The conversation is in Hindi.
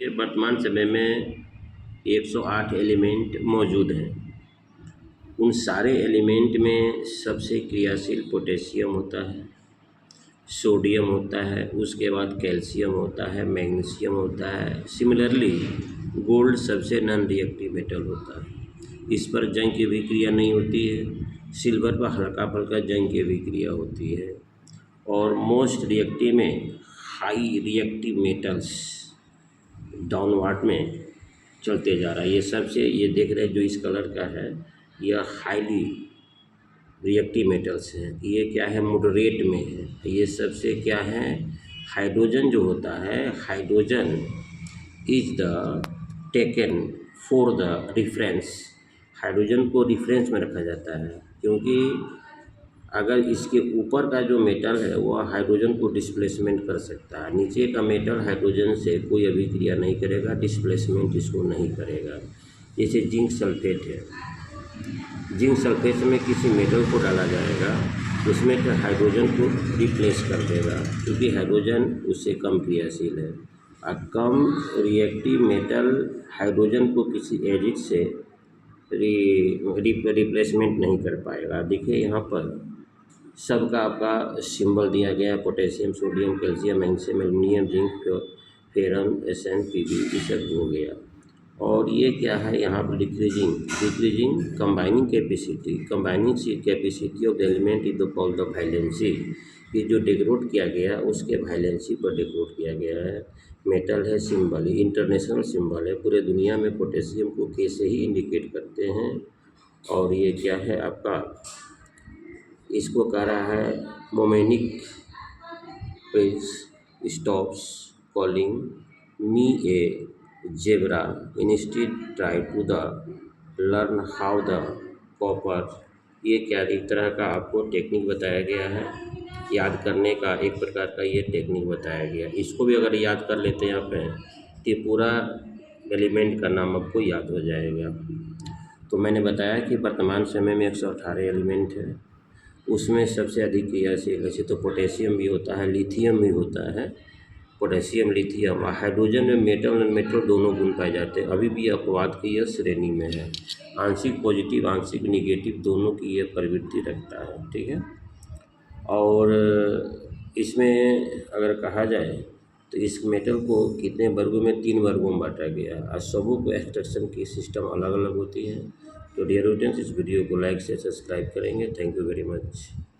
के वर्तमान समय में 108 एलिमेंट मौजूद हैं। उन सारे एलिमेंट में सबसे क्रियाशील पोटेशियम होता है, सोडियम होता है, उसके बाद कैल्शियम होता है, मैग्नीशियम होता है। सिमिलरली गोल्ड सबसे नॉन रिएक्टिव मेटल होता है। इस पर जंग की भी क्रिया नहीं होती है। सिल्वर पर हल्का फुल्का जंग की भी क्रिया होती है। और मोस्ट रिएक्टिव में हाई रिएक्टिव मेटल्स डाउनवार्ड में चलते जा रहा है। ये सबसे ये देख रहे हैं जो इस कलर का है, यह हाईली रिएक्टिव मेटल्स हैं। ये क्या है, मॉडरेट में है। ये सबसे क्या है, हाइड्रोजन जो होता है, hydrogen is the taken for the reference. Hydrogen को रिफरेंस में रखा जाता है, क्योंकि अगर इसके ऊपर का जो मेटल है वह हाइड्रोजन को डिस्प्लेसमेंट कर सकता है, नीचे का मेटल हाइड्रोजन से कोई अभिक्रिया नहीं करेगा, डिस्प्लेसमेंट इसको नहीं करेगा। जैसे जिंक सल्फेट है, जिंक सल्फेट में किसी मेटल को डाला जाएगा, उसमें तो हाइड्रोजन को रिप्लेस कर देगा, क्योंकि हाइड्रोजन उससे कम क्रियाशील है। कम रिएक्टिव मेटल हाइड्रोजन को किसी एसिड से रिप्लेसमेंट नहीं कर पाएगा। देखिए यहाँ पर सबका आपका सिंबल दिया गया है, potassium, sodium, calcium, magnesium, aluminium, zinc, ferrum, SN, PB, ये सब हो गया। और ये क्या है, यहाँ पर decreasing combining capacity of the element is the called the valency. ये जो डिग्रेड किया गया उसके वैलेंसी पर डिग्रेड किया गया है। मेटल है, सिंबल, इंटरनेशनल सिंबल है, पूरे दुनिया में पोटेशियम को के से ही इंडिकेट करते हैं। और ये क्या है आपका, इसको कह रहा है मोमेनिक page stops calling me a zebra instead try to the learn how the copper. ये क्या एक तरह का आपको टेक्निक बताया गया है, याद करने का एक प्रकार का ये टेक्निक बताया गया। इसको भी अगर याद कर लेते हैं आप तो पूरा एलिमेंट का नाम आपको याद हो जाएगा। तो मैंने बताया कि वर्तमान समय में 118 एलिमेंट है, उसमें सबसे अधिक क्रियाशील वैसे तो पोटेशियम भी होता है, लिथियम भी होता है। पोटेशियम, लिथियम और हाइड्रोजन में मेटल और मेटल दोनों गुण पाए जाते हैं। अभी भी अपवाद की यह श्रेणी में है। आंशिक पॉजिटिव, आंशिक निगेटिव दोनों की यह प्रवृत्ति रखता है, ठीक है। और इसमें अगर कहा जाए तो इस मेटल को कितने वर्गों में, 3 वर्गों में बांटा गया और सबों को एक्सट्रैक्शन की सिस्टम अलग अलग होती है। तो डियर ऑडियंस, इस वीडियो को लाइक से सब्सक्राइब करेंगे। Thank you very much.